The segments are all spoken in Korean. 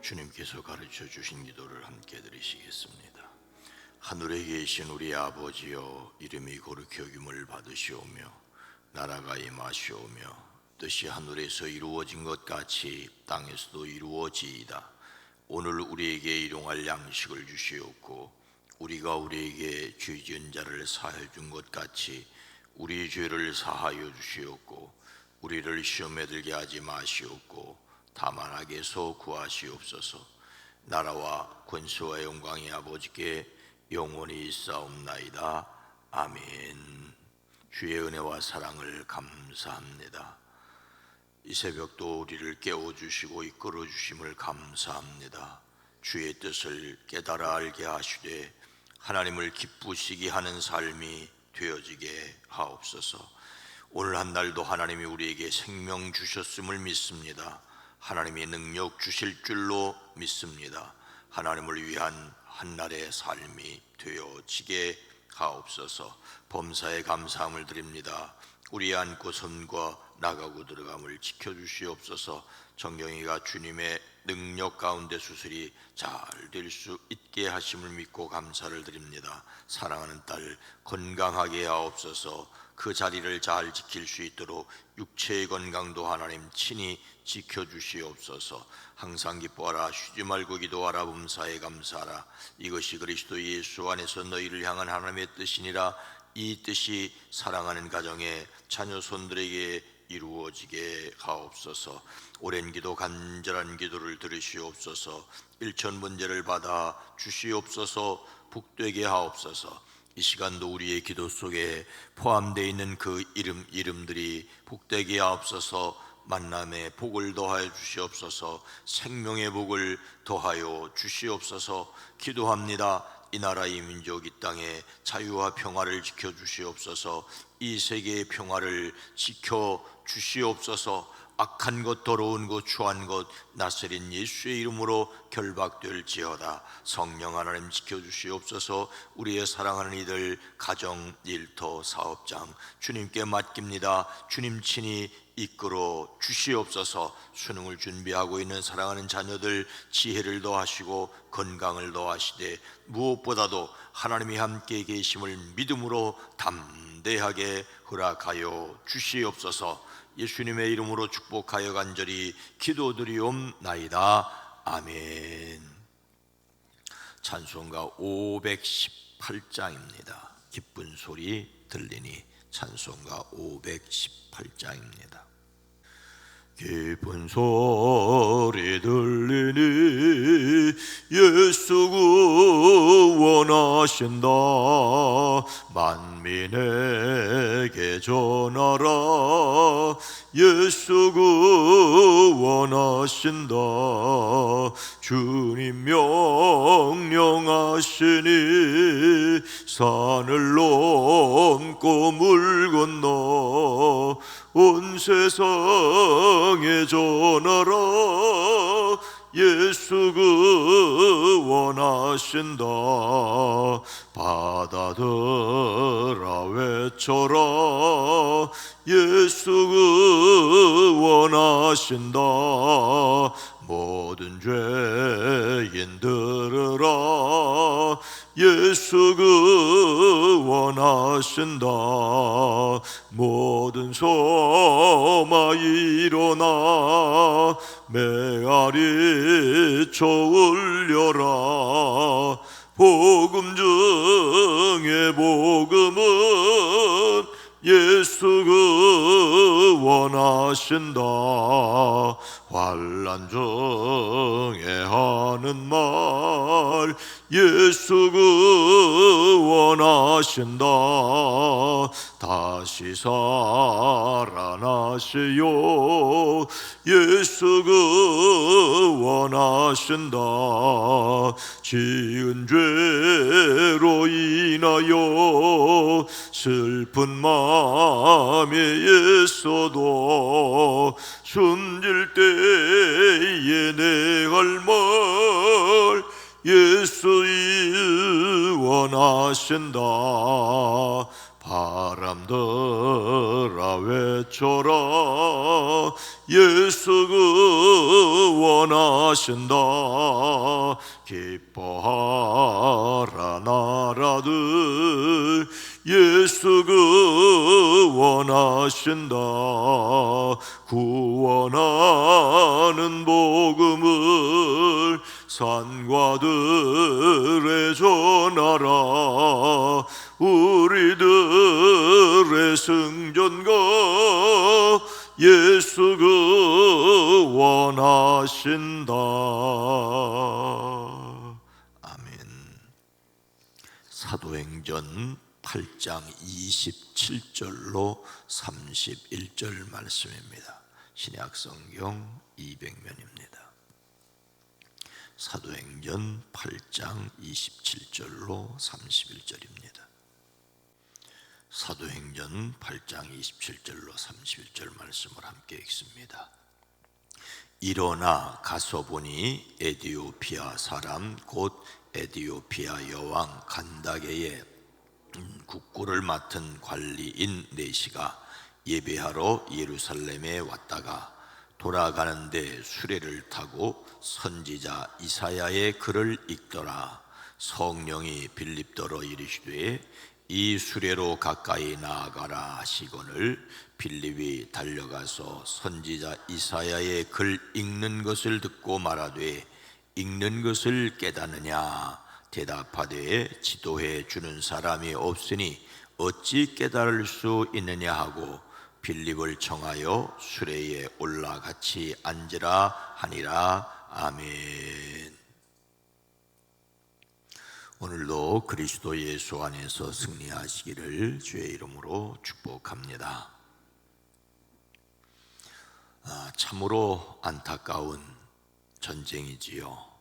주님께서 가르쳐 주신 기도를 함께 드리시겠습니다. 하늘에 계신 우리 아버지여, 이름이 거룩히 여김을 받으시오며 나라가 임하시오며 뜻이 하늘에서 이루어진 것 같이 땅에서도 이루어지이다. 오늘 우리에게 일용할 양식을 주시옵고 우리가 우리에게 죄 지은 자를 사하여 준 것 같이 우리 죄를 사하여 주시옵고 우리를 시험에 들게 하지 마시옵고 다만 악에서 구하시옵소서. 나라와 권세와 영광이 아버지께 영원히 있사옵나이다. 아멘. 주의 은혜와 사랑을 감사합니다. 이 새벽도 우리를 깨워주시고 이끌어주심을 감사합니다. 주의 뜻을 깨달아 알게 하시되 하나님을 기쁘시게 하는 삶이 되어지게 하옵소서. 오늘 한 날도 하나님이 우리에게 생명 주셨음을 믿습니다. 하나님이 능력 주실 줄로 믿습니다. 하나님을 위한 한날의 삶이 되어지게 하옵소서. 범사에 감사함을 드립니다. 우리 안고 선과 나가고 들어감을 지켜주시옵소서. 정경이가 주님의 능력 가운데 수술이 잘 될 수 있게 하심을 믿고 감사를 드립니다. 사랑하는 딸 건강하게 하옵소서. 그 자리를 잘 지킬 수 있도록 육체의 건강도 하나님 친히 지켜주시옵소서. 항상 기뻐하라, 쉬지 말고 기도하라, 범사에 감사하라. 이것이 그리스도 예수 안에서 너희를 향한 하나님의 뜻이니라. 이 뜻이 사랑하는 가정의 자녀 손들에게 이루어지게 하옵소서. 오랜 기도, 간절한 기도를 들으시옵소서. 일천 문제를 받아 주시옵소서. 복되게 하옵소서. 이 시간도 우리의 기도 속에 포함되어 있는 그 이름들이 복되게 하옵소서. 만남의 복을 더하여 주시옵소서. 생명의 복을 더하여 주시옵소서. 기도합니다. 이 나라 이 민족 이 땅의 자유와 평화를 지켜주시옵소서. 이 세계의 평화를 지켜주시옵소서. 악한 것, 더러운 것, 추한 것 나세린 예수의 이름으로 결박될지어다. 성령 하나님 지켜주시옵소서. 우리의 사랑하는 이들 가정, 일터, 사업장 주님께 맡깁니다. 주님 친히 이끌어 주시옵소서. 수능을 준비하고 있는 사랑하는 자녀들 지혜를 더하시고 건강을 더하시되 무엇보다도 하나님이 함께 계심을 믿음으로 담대하게 허락하여 주시옵소서. 예수님의 이름으로 축복하여 간절히 기도드리옵나이다. 아멘. 찬송가 518장입니다. 기쁜 소리 들리니. 찬송가 518장입니다. 기쁜 소리 들리니 예수 구원하신다. 만민에게 전하라. 예수 구원하신다. 주님 명령하시니 산을 넘고 물 건너 온 세상에 전하라. 예수 구원하신다. 바다들아 외쳐라. 예수 구원하신다. 모든 죄인 들으라. 예수 구원하신다. 모든 소마 일어나 메아리쳐 울려라. 복음 중에 복음은 예수 구원하신다. 환난 중에 하는 말 예수 구원하신다. 다시 살아나시요. 예수 구원하신다. 지은 죄로 인하여 슬픈 마음에 있어도 숨질 때에 내 할 말 예수 원하신다. 바람들아 외쳐라 예수 구원하신다. 기뻐하라 나라들 예수 구원하신다. 구원하는 복음을 산과들에 전하라. 우리들의 승전가 예수 구원하신다. 아멘. 사도행전 8장 27절로 31절 말씀입니다. 신약성경 200면입니다. 사도행전 8장 27절로 31절입니다. 사도행전 8장 27절로 31절 말씀을 함께 읽습니다. 일어나 가서 보니 에디오피아 사람 곧 에디오피아 여왕 간다게의 국구를 맡은 관리인 네시가 예배하러 예루살렘에 왔다가 돌아가는데 수레를 타고 선지자 이사야의 글을 읽더라. 성령이 빌립더러 이르시되 이 수레로 가까이 나아가라 하시거늘 빌립이 달려가서 선지자 이사야의 글 읽는 것을 듣고 말하되 읽는 것을 깨닫느냐? 대답하되 지도해 주는 사람이 없으니 어찌 깨달을 수 있느냐 하고 빌립을 청하여 수레에 올라 같이 앉으라 하니라. 아멘. 오늘도 그리스도 예수 안에서 승리하시기를 주의 이름으로 축복합니다. 참으로 안타까운 전쟁이지요.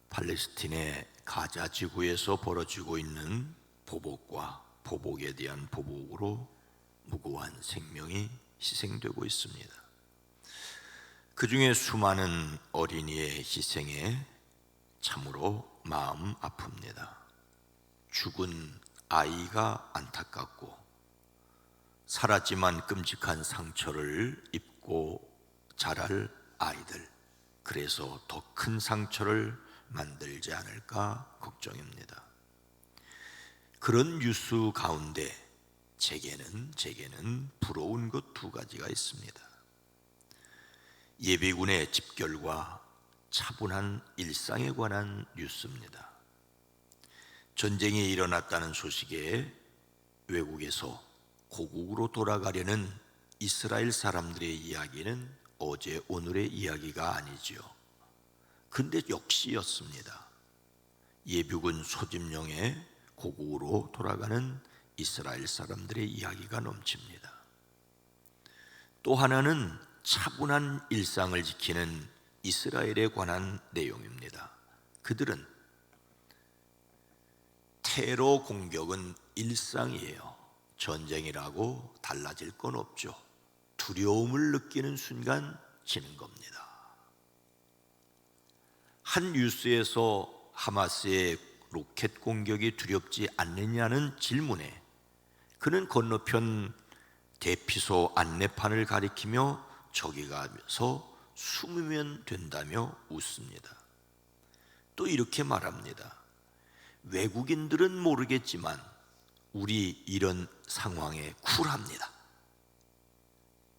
팔레스틴의 가자 지구에서 벌어지고 있는 보복과 보복에 대한 보복으로 무고한 생명이 희생되고 있습니다. 그 중에 수많은 어린이의 희생에 참으로 마음 아픕니다. 죽은 아이가 안타깝고 살았지만 끔찍한 상처를 입고 자랄 아이들, 그래서 더 큰 상처를 만들지 않을까 걱정입니다. 그런 뉴스 가운데 제게는 부러운 것 두 가지가 있습니다. 예비군의 집결과 차분한 일상에 관한 뉴스입니다. 전쟁이 일어났다는 소식에 외국에서 고국으로 돌아가려는 이스라엘 사람들의 이야기는 어제 오늘의 이야기가 아니지요. 근데 역시였습니다. 예비군 소집용에 고국으로 돌아가는 이스라엘 사람들의 이야기가 넘칩니다. 또 하나는 차분한 일상을 지키는 이스라엘에 관한 내용입니다. 그들은 테러 공격은 일상이에요. 전쟁이라고 달라질 건 없죠. 두려움을 느끼는 순간 지는 겁니다. 한 뉴스에서 하마스의 로켓 공격이 두렵지 않느냐는 질문에 그는 건너편 대피소 안내판을 가리키며 저기 가서 숨으면 된다며 웃습니다. 또 이렇게 말합니다. 외국인들은 모르겠지만 우리 이런 상황에 쿨합니다.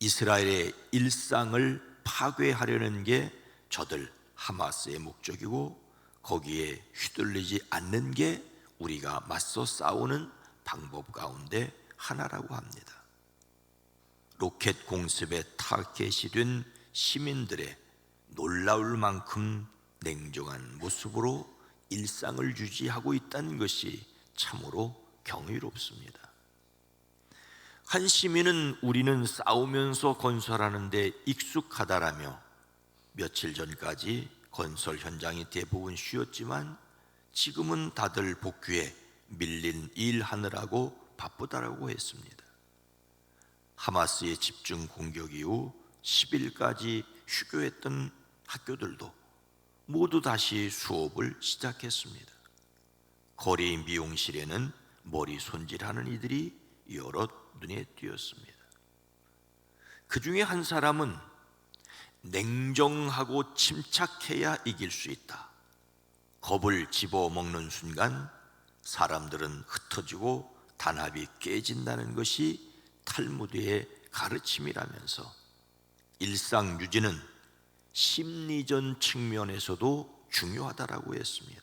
이스라엘의 일상을 파괴하려는 게 저들 하마스의 목적이고 거기에 휘둘리지 않는 게 우리가 맞서 싸우는 방법 가운데 하나라고 합니다. 로켓 공습에 타겟이 된 시민들의 놀라울 만큼 냉정한 모습으로 일상을 유지하고 있다는 것이 참으로 경이롭습니다. 한 시민은 우리는 싸우면서 건설하는 데 익숙하다라며 며칠 전까지 건설 현장이 대부분 쉬었지만 지금은 다들 복귀에 밀린 일하느라고 바쁘다라고 했습니다. 하마스의 집중 공격 이후 10일까지 휴교했던 학교들도 모두 다시 수업을 시작했습니다. 거리 미용실에는 머리 손질하는 이들이 여럿 눈에 띄었습니다. 그 중에 한 사람은 냉정하고 침착해야 이길 수 있다. 겁을 집어먹는 순간 사람들은 흩어지고 단합이 깨진다는 것이 탈무드의 가르침이라면서 일상 유지는 심리전 측면에서도 중요하다라고 했습니다.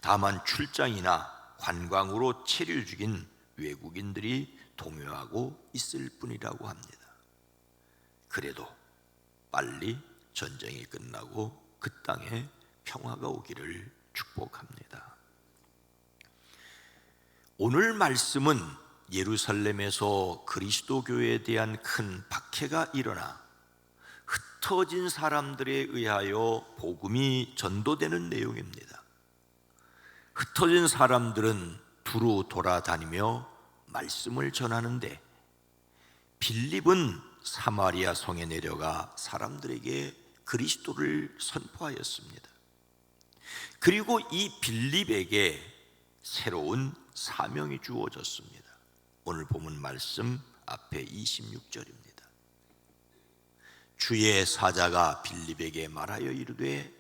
다만 출장이나 관광으로 체류 중인 외국인들이 동요하고 있을 뿐이라고 합니다. 그래도 빨리 전쟁이 끝나고 그 땅에 평화가 오기를 축복합니다. 오늘 말씀은 예루살렘에서 그리스도 교회에 대한 큰 박해가 일어나 흩어진 사람들에 의하여 복음이 전도되는 내용입니다. 흩어진 사람들은 두루 돌아다니며 말씀을 전하는데 빌립은 사마리아 성에 내려가 사람들에게 그리스도를 선포하였습니다. 그리고 이 빌립에게 새로운 사명이 주어졌습니다. 오늘 본문 말씀 앞에 26절입니다. 주의 사자가 빌립에게 말하여 이르되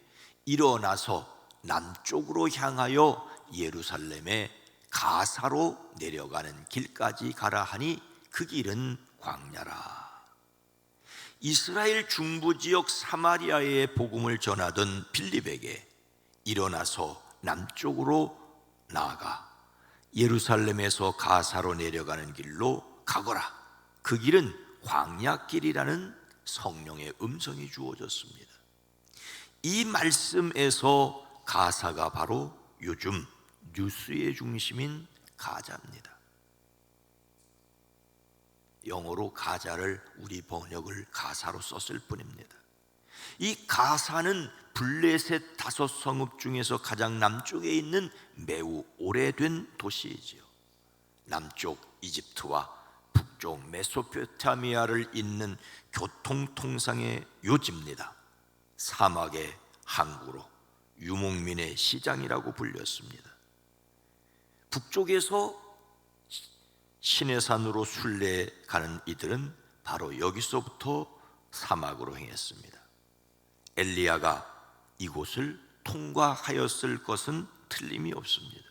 일어나서 남쪽으로 향하여 예루살렘에 가사로 내려가는 길까지 가라 하니 그 길은 광야라. 이스라엘 중부 지역 사마리아의 복음을 전하던 빌립에게 일어나서 남쪽으로 나아가 예루살렘에서 가사로 내려가는 길로 가거라. 그 길은 광야길이라는 성령의 음성이 주어졌습니다. 이 말씀에서 가사가 바로 요즘 뉴스의 중심인 가자입니다. 영어로 가자를 우리 번역을 가사로 썼을 뿐입니다. 이 가사는 블레셋 5성읍 중에서 가장 남쪽에 있는 매우 오래된 도시이지요. 남쪽 이집트와 북쪽 메소포타미아를 잇는 교통통상의 요지입니다. 사막의 항구로 유목민의 시장이라고 불렸습니다. 북쪽에서 시내산으로 순례 가는 이들은 바로 여기서부터 사막으로 행했습니다. 엘리야가 이곳을 통과하였을 것은 틀림이 없습니다.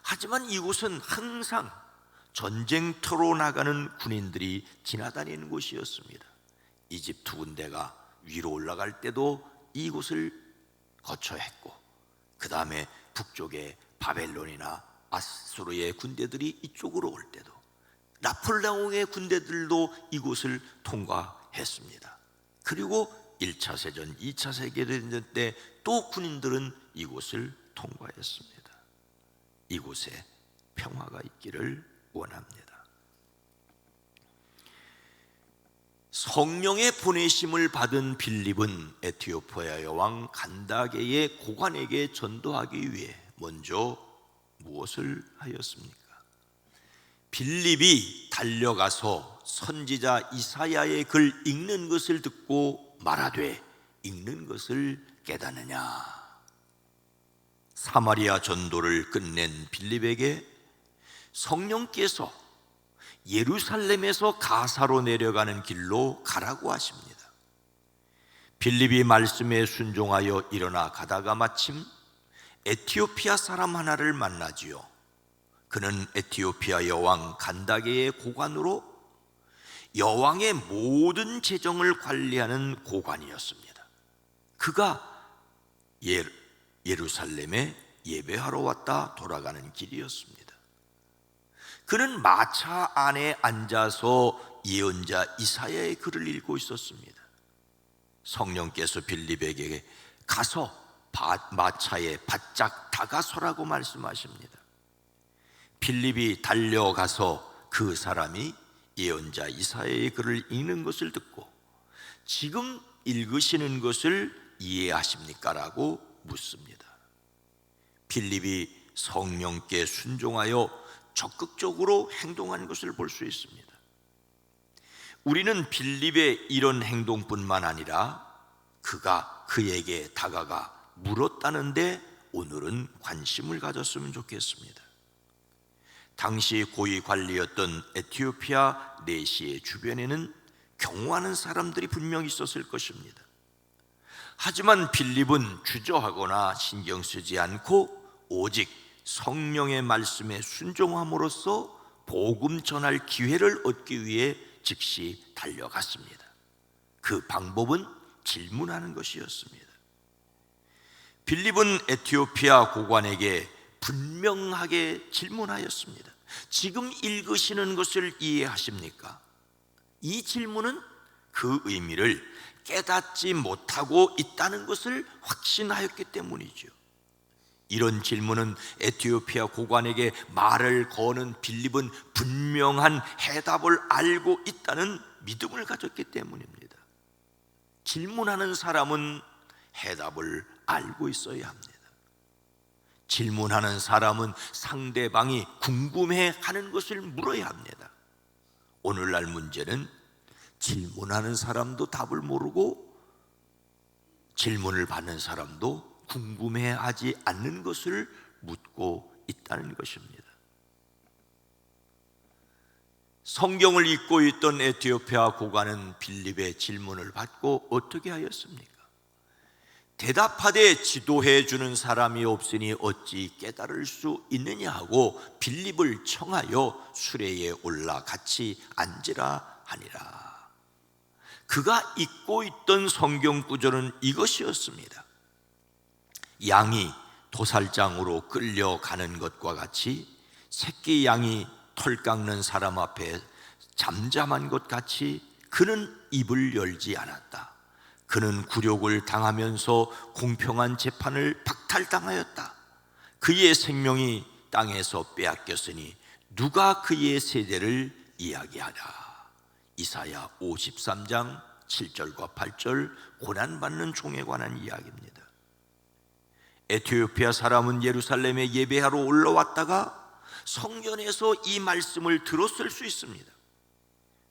하지만 이곳은 항상 전쟁터로 나가는 군인들이 지나다니는 곳이었습니다. 이집트 군대가 위로 올라갈 때도 이곳을 거쳐야 했고, 그 다음에 북쪽에 바벨론이나 아수르의 군대들이 이쪽으로 올 때도, 나폴레옹의 군대들도 이곳을 통과했습니다. 그리고 1차 세전, 2차 세계대전 때 또 군인들은 이곳을 통과했습니다. 이곳에 평화가 있기를 원합니다. 성령의 보내심을 받은 빌립은 에티오피아 여왕 간다게의 고관에게 전도하기 위해 먼저 무엇을 하였습니까? 빌립이 달려가서 선지자 이사야의 글 읽는 것을 듣고 말하되 읽는 것을 깨닫느냐? 사마리아 전도를 끝낸 빌립에게 성령께서 예루살렘에서 가사로 내려가는 길로 가라고 하십니다. 빌립이 말씀에 순종하여 일어나 가다가 마침 에티오피아 사람 하나를 만나지요. 그는 에티오피아 여왕 간다게의 고관으로 여왕의 모든 재정을 관리하는 고관이었습니다. 그가 예루살렘에 예배하러 왔다 돌아가는 길이었습니다. 그는 마차 안에 앉아서 예언자 이사야의 글을 읽고 있었습니다. 성령께서 빌립에게 가서 마차에 바짝 다가서라고 말씀하십니다. 빌립이 달려가서 그 사람이 예언자 이사야의 글을 읽는 것을 듣고 지금 읽으시는 것을 이해하십니까? 라고 묻습니다. 빌립이 성령께 순종하여 적극적으로 행동한 것을 볼 수 있습니다. 우리는 빌립의 이런 행동뿐만 아니라 그가 그에게 다가가 물었다는데 오늘은 관심을 가졌으면 좋겠습니다. 당시 고위 관리였던 에티오피아 내시의 주변에는 경호하는 사람들이 분명히 있었을 것입니다. 하지만 빌립은 주저하거나 신경 쓰지 않고 오직 성령의 말씀에 순종함으로써 복음 전할 기회를 얻기 위해 즉시 달려갔습니다. 그 방법은 질문하는 것이었습니다. 빌립은 에티오피아 고관에게 분명하게 질문하였습니다. 지금 읽으시는 것을 이해하십니까? 이 질문은 그 의미를 깨닫지 못하고 있다는 것을 확신하였기 때문이죠. 이런 질문은 에티오피아 고관에게 말을 거는 빌립은 분명한 해답을 알고 있다는 믿음을 가졌기 때문입니다. 질문하는 사람은 해답을 알고 있어야 합니다. 질문하는 사람은 상대방이 궁금해하는 것을 물어야 합니다. 오늘날 문제는 질문하는 사람도 답을 모르고 질문을 받는 사람도 궁금해하지 않는 것을 묻고 있다는 것입니다. 성경을 읽고 있던 에티오피아 고관은 빌립의 질문을 받고 어떻게 하였습니까? 대답하되 지도해 주는 사람이 없으니 어찌 깨달을 수 있느냐 하고 빌립을 청하여 수레에 올라 같이 앉으라 하니라. 그가 읽고 있던 성경 구절은 이것이었습니다. 양이 도살장으로 끌려가는 것과 같이 새끼 양이 털 깎는 사람 앞에 잠잠한 것 같이 그는 입을 열지 않았다. 그는 굴욕을 당하면서 공평한 재판을 박탈당하였다. 그의 생명이 땅에서 빼앗겼으니 누가 그의 세대를 이야기하랴. 이사야 53장 7절과 8절 고난받는 종에 관한 이야기입니다. 에티오피아 사람은 예루살렘에 예배하러 올라왔다가 성전에서 이 말씀을 들었을 수 있습니다.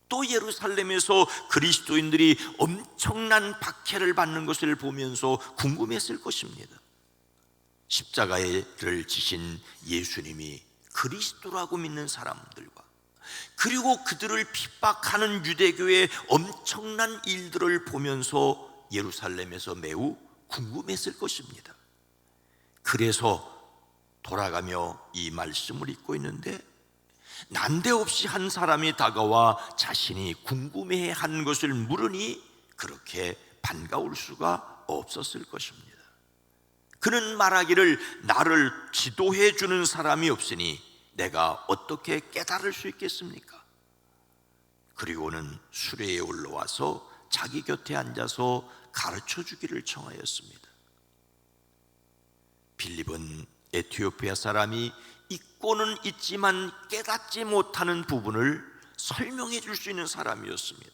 또 예루살렘에서 그리스도인들이 엄청난 박해를 받는 것을 보면서 궁금했을 것입니다. 십자가를 지신 예수님이 그리스도라고 믿는 사람들과 그리고 그들을 핍박하는 유대교의 엄청난 일들을 보면서 예루살렘에서 매우 궁금했을 것입니다. 그래서 돌아가며 이 말씀을 읽고 있는데 난데없이 한 사람이 다가와 자신이 궁금해한 것을 물으니 그렇게 반가울 수가 없었을 것입니다. 그는 말하기를 나를 지도해 주는 사람이 없으니 내가 어떻게 깨달을 수 있겠습니까? 그리고는 수레에 올라와서 자기 곁에 앉아서 가르쳐 주기를 청하였습니다. 빌립은 에티오피아 사람이 있고는 있지만 깨닫지 못하는 부분을 설명해 줄 수 있는 사람이었습니다.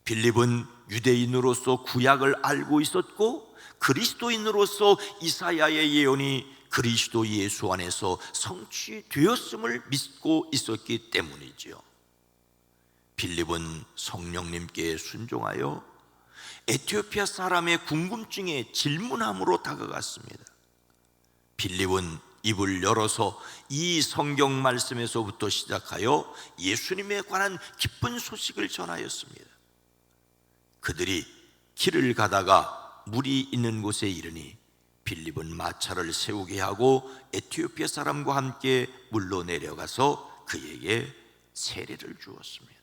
빌립은 유대인으로서 구약을 알고 있었고 그리스도인으로서 이사야의 예언이 그리스도 예수 안에서 성취되었음을 믿고 있었기 때문이지요. 빌립은 성령님께 순종하여 에티오피아 사람의 궁금증에 질문함으로 다가갔습니다. 빌립은 입을 열어서 이 성경 말씀에서부터 시작하여 예수님에 관한 기쁜 소식을 전하였습니다. 그들이 길을 가다가 물이 있는 곳에 이르니 빌립은 마차를 세우게 하고 에티오피아 사람과 함께 물로 내려가서 그에게 세례를 주었습니다.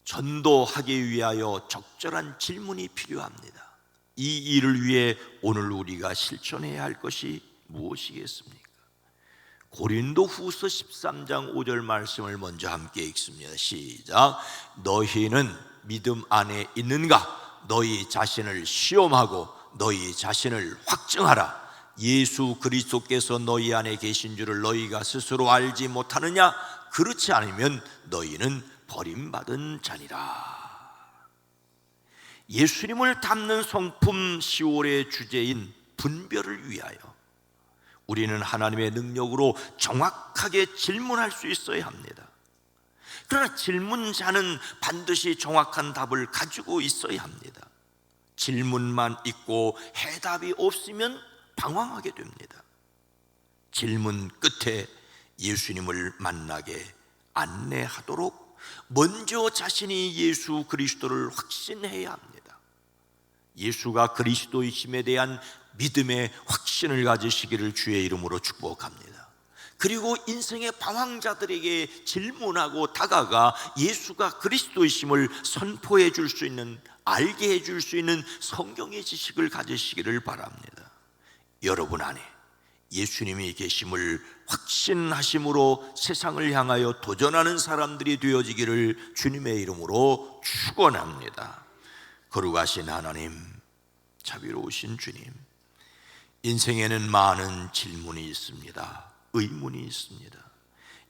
전도하기 위하여 적절한 질문이 필요합니다. 이 일을 위해 오늘 우리가 실천해야 할 것이 무엇이겠습니까? 고린도후서 13장 5절 말씀을 먼저 함께 읽습니다. 시작. 너희는 믿음 안에 있는가? 너희 자신을 시험하고 너희 자신을 확증하라. 예수 그리스도께서 너희 안에 계신 줄을 너희가 스스로 알지 못하느냐? 그렇지 않으면 너희는 버림받은 자니라. 예수님을 담는 성품 10월의 주제인 분별을 위하여 우리는 하나님의 능력으로 정확하게 질문할 수 있어야 합니다. 그러나 질문자는 반드시 정확한 답을 가지고 있어야 합니다. 질문만 있고 해답이 없으면 방황하게 됩니다. 질문 끝에 예수님을 만나게 안내하도록 먼저 자신이 예수 그리스도를 확신해야 합니다. 예수가 그리스도이심에 대한 믿음의 확신을 가지시기를 주의 이름으로 축복합니다. 그리고 인생의 방황자들에게 질문하고 다가가 예수가 그리스도이심을 선포해 줄 수 있는, 알게 해 줄 수 있는 성경의 지식을 가지시기를 바랍니다. 여러분 안에 예수님이 계심을 확신하심으로 세상을 향하여 도전하는 사람들이 되어지기를 주님의 이름으로 축원합니다. 거룩하신 하나님, 자비로우신 주님, 인생에는 많은 질문이 있습니다. 의문이 있습니다.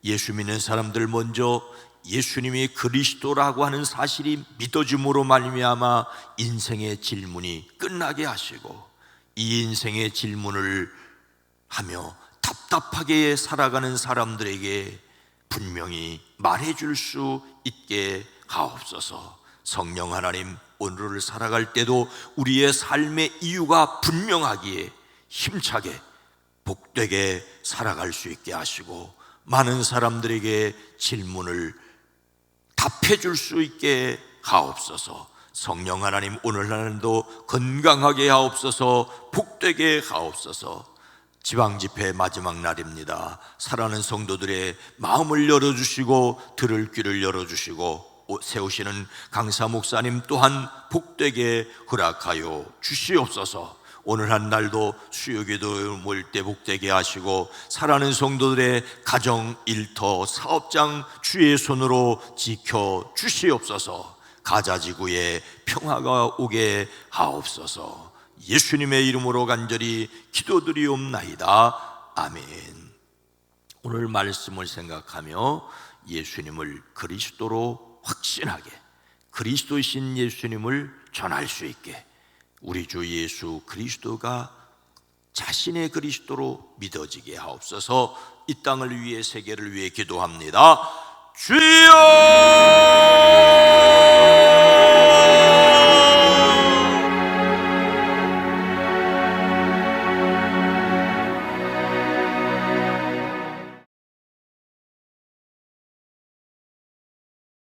예수 믿는 사람들 먼저 예수님이 그리스도라고 하는 사실이 믿어짐으로 말미암아 인생의 질문이 끝나게 하시고, 이 인생의 질문을 하며 답답하게 살아가는 사람들에게 분명히 말해줄 수 있게 하옵소서. 성령 하나님, 오늘을 살아갈 때도 우리의 삶의 이유가 분명하기에 힘차게 복되게 살아갈 수 있게 하시고, 많은 사람들에게 질문을 답해 줄 수 있게 하옵소서. 성령 하나님, 오늘 하루도 건강하게 하옵소서. 복되게 하옵소서. 지방집회 마지막 날입니다. 사랑하는 성도들의 마음을 열어주시고 들을 귀를 열어주시고 세우시는 강사 목사님 또한 복되게 허락하여 주시옵소서. 오늘 한 날도 수요기도 모일 때 복되게 하시고, 사랑하는 성도들의 가정, 일터, 사업장 주의 손으로 지켜 주시옵소서. 가자지구에 평화가 오게 하옵소서. 예수님의 이름으로 간절히 기도드리옵나이다. 아멘. 오늘 말씀을 생각하며 예수님을 그리스도로 확신하게, 그리스도이신 예수님을 전할 수 있게 우리 주 예수 그리스도가 자신의 그리스도로 믿어지게 하옵소서. 이 땅을 위해, 세계를 위해 기도합니다. 주여!